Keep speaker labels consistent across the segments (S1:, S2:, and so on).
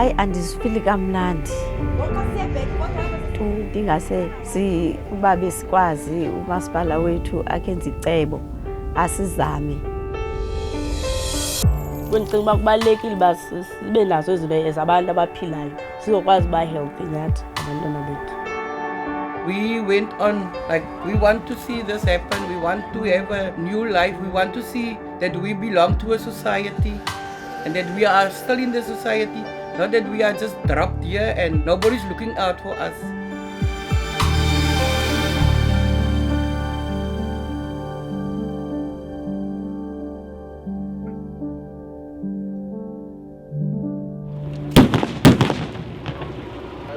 S1: hayi andizifili kamnandi ndingase uba besikwazi umasipala wethu akenza icebo asizame. Ndicinga uba kubalulekile uba sibe nazo izinto ezabantu abaphilayo sizokwazi uba healthy nathi abantwana bethu.
S2: We went on, like, we want to see this happen, we want to have a new life, we want to see that we belong to a society and that we are still in the society, not that we are just dropped here and nobody's looking out for us.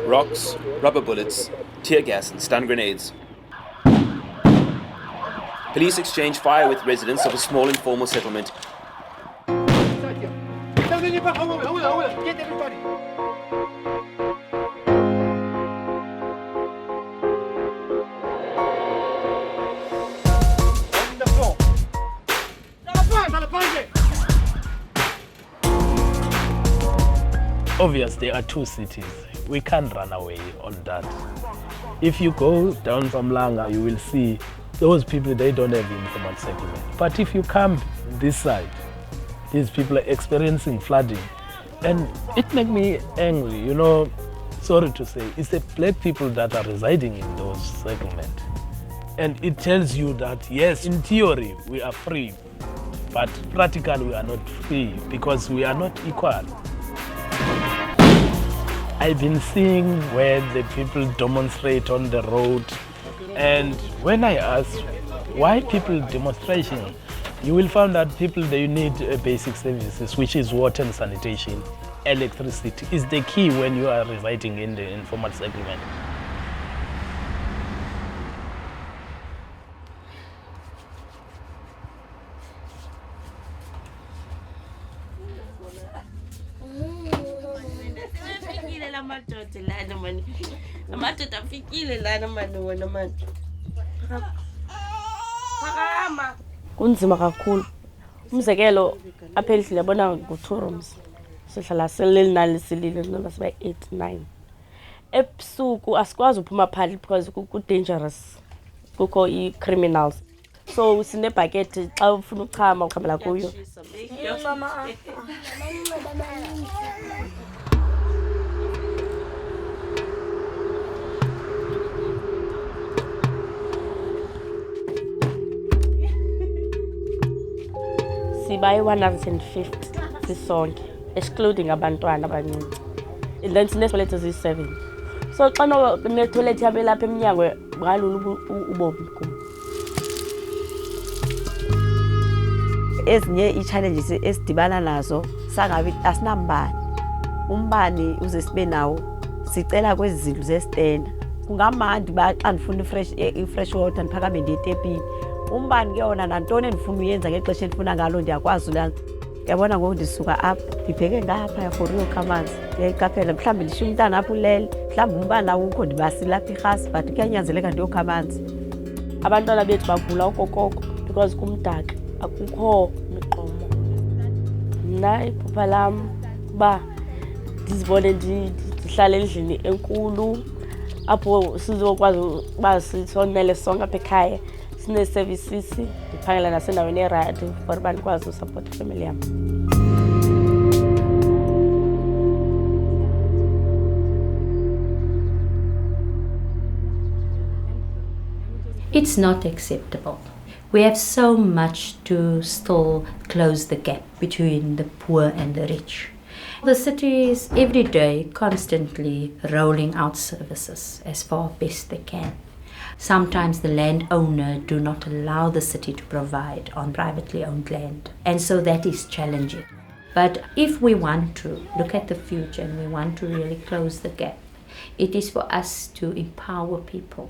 S3: Rocks, rubber bullets, tear gas and stun grenades. Police exchange fire with residents of a small informal settlement.
S4: Get everybody! On the floor!
S5: Obviously, there are two cities. We can't run away on that. If you go down from Langa, you will see those people, they don't have informal settlement. But if you come this side, these people are experiencing flooding. And it makes me angry, you know, sorry to say, it's the black people that are residing in those settlements. And it tells you that, yes, in theory, we are free, but practically we are not free because we are not equal. I've been seeing where the people demonstrate on the road, and when I ask why people demonstration, you will find that people, they need basic services, which is water and sanitation. Electricity is the key when you are residing in the informal settlement.
S1: Kunzima kakhulu. Umzekelo apha endlini yabona ngo-2 rooms. Sihlala selinani silile noma siba 8 9. Ebusuku asikwazi uphuma phandle because ku-dangerous. Kukho i-criminals. So sinebhakethi xa ufuna uchama uchamela kuyo. Siba 150 sisonke, excluding abantwana abancinci. And then sine-toilet eziyi-7. So xa ne-toilet yami lapha eminyango ngalula ubomi kum. Ezinye ii-challenges esidibana nazo sangabi asinambane. Umbane uze sibe nawo sicela kwezi zindlu zesitenda. Kungamandi ba xa ndifuna i-fresh water ndiphakame ndiye etepini. Umbane ke wona nantoni endifuna uyenza ngexesha endifuna ngalo ndiyakwazi ulala. Yabona ngoku ndisuka apha ndibheke ngapha for uyokha amanzi. Ndiyayiqaphela mhlawumbi ndishiya umntana apha ulele, mhlawumbi umbane awukho ndibasile apha irhasi but kuyanyanzeleka ndiyokha amanzi. Abantwana bethu bagula okokoko because kumdaka akukho miqomo. Mna iphupha lam uba ndizibone ndihlala endlini enkulu apho sizokwazi uba sisonele sonke apha ekhaya. Sine-services ndiphangela nasendaweni eraythi for uba ndikwazi usupport ifamily yam.
S6: It's not acceptable. We have so much to still close the gap between the poor and the rich. The city is every day constantly rolling out services as far best they can. Sometimes the landowner do not allow the city to provide on privately owned land, and so that is challenging. But if we want to look at the future and we want to really close the gap, it is for us to empower people.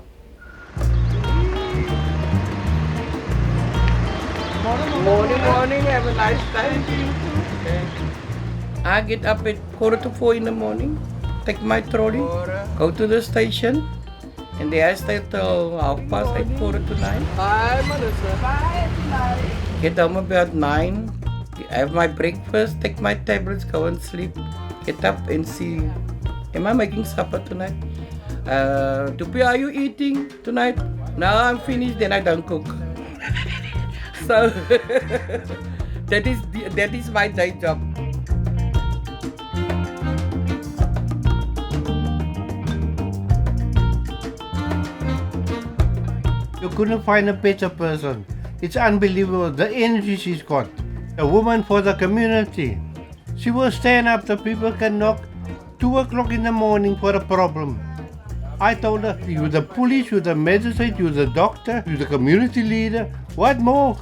S2: Morning, have a nice time. Okay. I get up at 3:45 in the morning, take my trolley, go to the station, and there I stay till 8:30, 8:45. Bye, Melissa. Bye, Get home about 9. Have my breakfast, take my tablets, go and sleep. get up and see, am I making supper tonight? Tupi, are you eating tonight? No, I'm finished, then I don't cook. So that is my day job.
S7: You couldn't find a better person. It's unbelievable the energy she's got. A woman for the community. She will stand up, the people can knock 2 o'clock in the morning for a problem. I told her, you're the police, you're the magistrate, you're the doctor, you're the community leader. What more?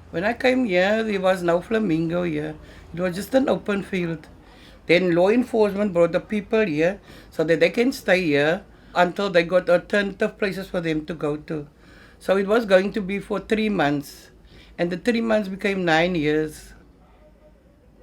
S2: When I came here, there was no Flamingo here. It was just an open field. Then law enforcement brought the people here so that they can stay here until they got alternative places for them to go to. So it was going to be for 3 months. And the 3 months became 9 years.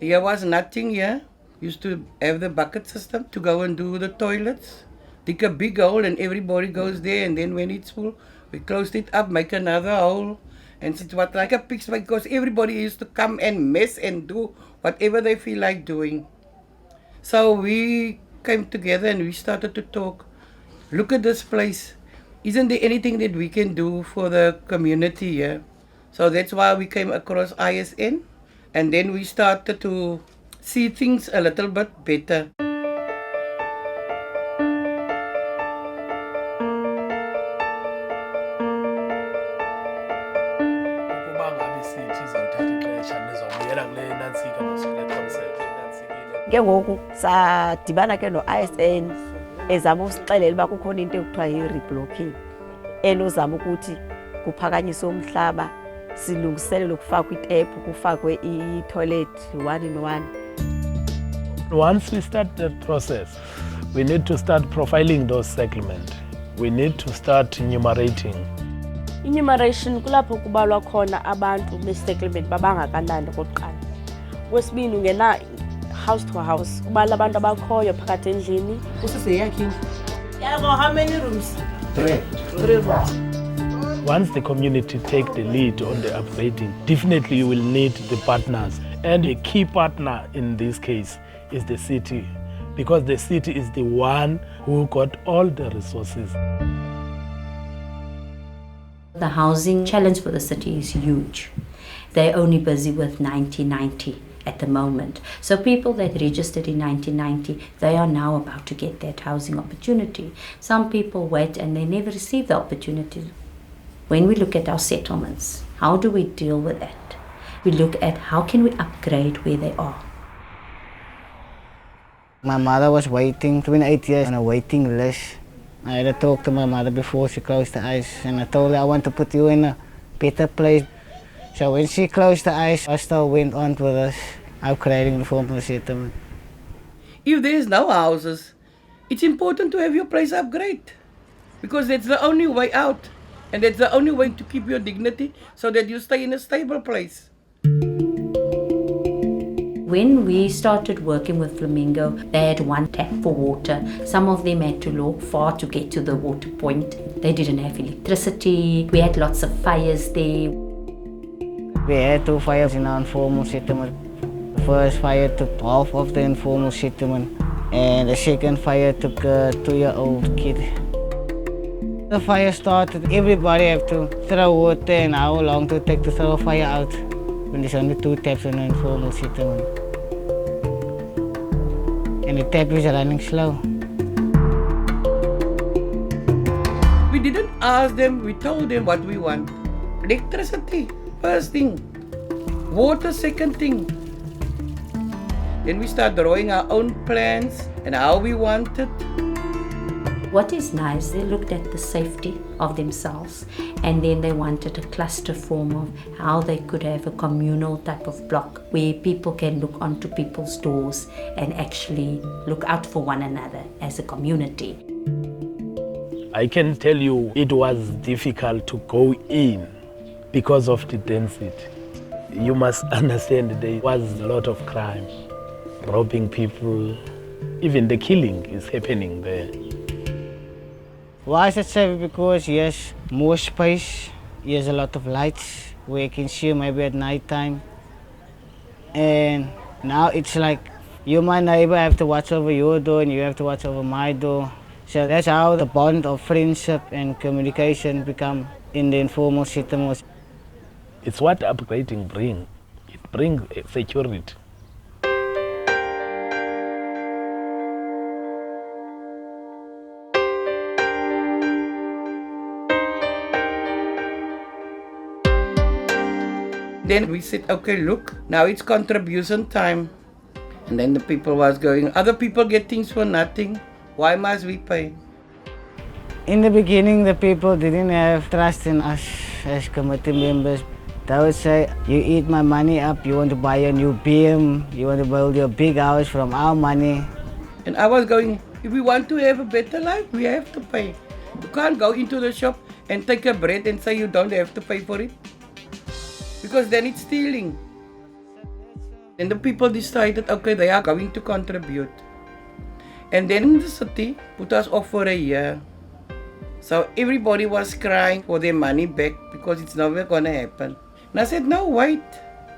S2: There was nothing here. Used to have the bucket system to go and do the toilets. Dig a big hole and everybody goes there, and then when it's full, we closed it up, make another hole. And it was like a pig because everybody used to come and mess and do whatever they feel like doing. So we came together and we started to talk. Look at this place. Isn't there anything that we can do for the community here? So that's why we came across ISN. And then we started to see things a little bit better.
S1: Ke ngoku sadibana ke no-ISN ezama usixelela uba kukhona into ekuthiwa yi-reblocking enozama ukuthi kuphakanyiswe umhlaba silungiselele ukufakwa itepu kufakwe i-toilet 1-in-1.
S5: Once we start the process, we need to start profiling those settlements. We need to start enumerating.
S8: Enumeration kulapho kubalwa khona abantu be-settlement babangakanani kokuqala. Kwesibini ungena house to house kubala abantu abakhoyo phakathi endlini.
S2: Usise yakhe.
S8: How many rooms?
S7: 3.
S8: 3 rooms.
S5: Once the community take the lead on the upgrading, definitely you will need the partners. And a key partner in this case is the city, because the city is the one who got all the resources.
S6: The housing challenge for the city is huge. They're only busy with 1990 at the moment. So people that registered in 1990, they are now about to get that housing opportunity. Some people wait and they never receive the opportunity. When we look at our settlements, how do we deal with that? We look at how can we upgrade where they are.
S9: My mother was waiting 28 years on a waiting list. I had to talk to my mother before she closed the eyes, and I told her I want to put you in a better place. So when she closed the eyes, I still went on with us upgrading the formal settlement.
S2: If there is no houses, it's important to have your place upgraded, because that's the only way out, and that's the only way to keep your dignity so that you stay in a stable place.
S6: When we started working with Flamingo, they had one tap for water. Some of them had to walk far to get to the water point. They didn't have electricity. We had lots of fires there.
S9: We had 2 fires in our informal settlement. The first fire took half of the informal settlement, and the second fire took a 2-year-old kid. The fire started, everybody had to throw water, and how long to take to throw a fire out when there's only 2 taps in an informal settlement. And the tap is running slow.
S2: We didn't ask them, we told them what we want. Electricity, first thing. Water, second thing. Then we start drawing our own plans and how we want it.
S6: What is nice, they looked at the safety of themselves, and then they wanted a cluster form of how they could have a communal type of block where people can look onto people's doors and actually look out for one another as a community.
S5: I can tell you it was difficult to go in because of the density. You must understand there was a lot of crime, robbing people, even the killing is happening there.
S9: Why is it safe? Because yes, more space, Here's a lot of lights where you can see maybe at night time. And now it's like you, my neighbor, have to watch over your door and you have to watch over my door. So that's how the bond of friendship and communication become in the informal settlement.
S5: It's what upgrading brings. It brings security.
S2: Then we said, okay, look, now it's contribution time. And then the people was going, other people get things for nothing. Why must we pay?
S9: In the beginning, the people didn't have trust in us as committee members. They would say, you eat my money up, you want to buy a new BM, you want to build your big house from our money.
S2: And I was going, if we want to have a better life, we have to pay. You can't go into the shop and take a bread and say you don't have to pay for it. Because then it's stealing. Then the people decided, okay, they are going to contribute. And then the city put us off for a year. So everybody was crying for their money back because it's never going to happen. And I said, no, wait,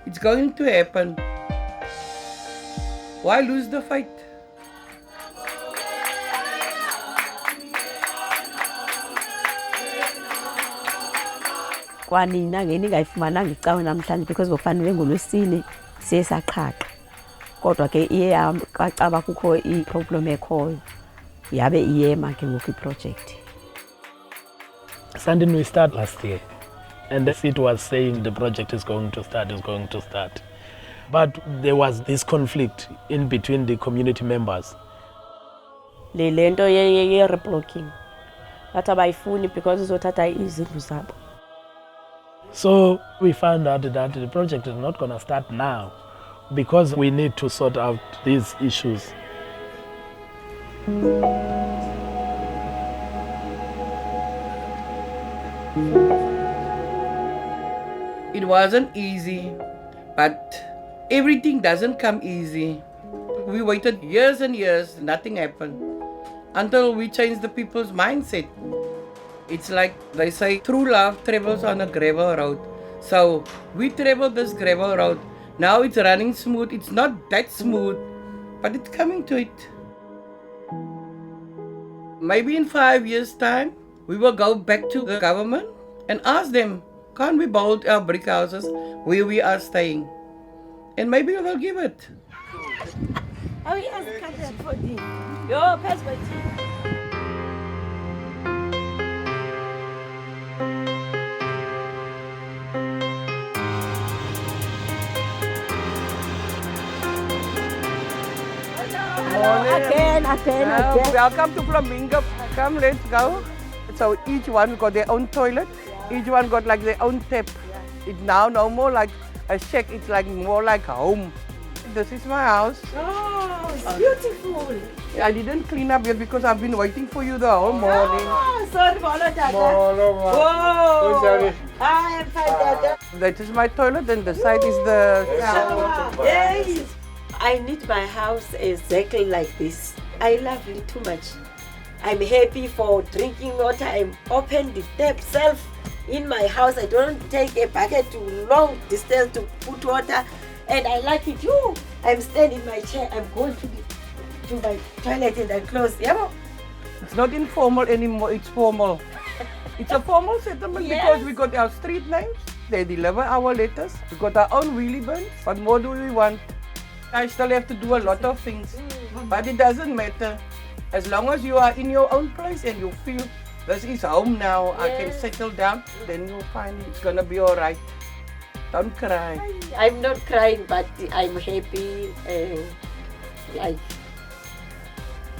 S2: it's going to happen. Why lose the fight?
S1: Kwanina ngeningayifumananga icawe namhlanje because bokufanele ngolwesine siye saqhaqa. Kodwa ke iye yacaba kukho i-problem ekhoyo. Yabe iyema ke ngoku i-project.
S5: Santini, we start last year. And the city was saying the project is going to start. But there was this conflict in between the community members.
S8: Le lento ye reblocking. Bathi abayifuni because izothatha izindlu zabo.
S5: So we found out that the project is not going to start now because we need to sort out these issues.
S2: It wasn't easy, but everything doesn't come easy. We waited years and years, nothing happened until we changed the people's mindset. It's like they say, true love travels on a gravel road. So we traveled this gravel road. Now it's running smooth. It's not that smooth, but it's coming to it. Maybe in 5 years' time, we will go back to the government and ask them, can't we build our brick houses where we are staying? And maybe we will give it.
S1: Oh yes, cut that for you. Your perspective. Again.
S2: Welcome to Flamingo. Come, let's go. So each one got their own toilet. Each one got like their own tap. It's now no more like a shack. It's like more like home. This is my house.
S1: Oh, it's beautiful.
S2: I didn't clean up yet because I've been waiting for you the whole morning.
S1: Oh, sorry, Dada.
S2: Whoa.
S1: Oh, I am fine, Dada.
S2: That is my toilet and the side is the shower.
S1: Yes. I need my house exactly like this. I love it too much. I'm happy for drinking water. I'm open the tap self in my house. I don't take a bucket to long distance to put water. And I like it too. I'm standing in my chair. I'm going to my toilet and I close. Yeah.
S2: It's not informal anymore. It's formal. It's a formal settlement because we got our street names. They deliver our letters. We got our own wheelie bins. What more do we want? I still have to do a lot of things, but it doesn't matter. As long as you are in your own place and you feel this is home now, I can settle down, then you'll find it's gonna be all right. Don't cry.
S1: I'm not crying, but I'm happy. Like,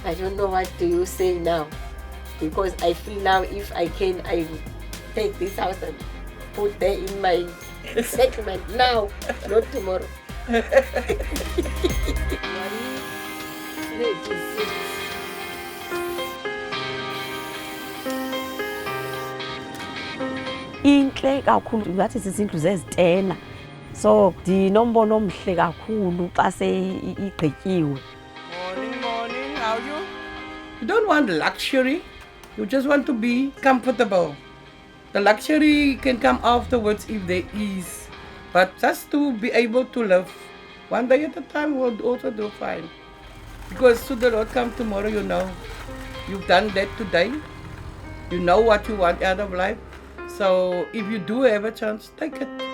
S1: I don't know what do you say now, because I feel now if I can, I take this house and put there in my settlement now, not tomorrow. Inhle kakhulu ngathi izindlu zezitena, so ndinombono omhle kakhulu xa igqityiwe.
S2: Morning, how are you? You don't want luxury, you just want to be comfortable. The luxury can come afterwards if there is. But just to be able to live one day at a time will also do fine. Because should the Lord come tomorrow, you know, you've done that today. You know what you want out of life. So if you do have a chance, take it.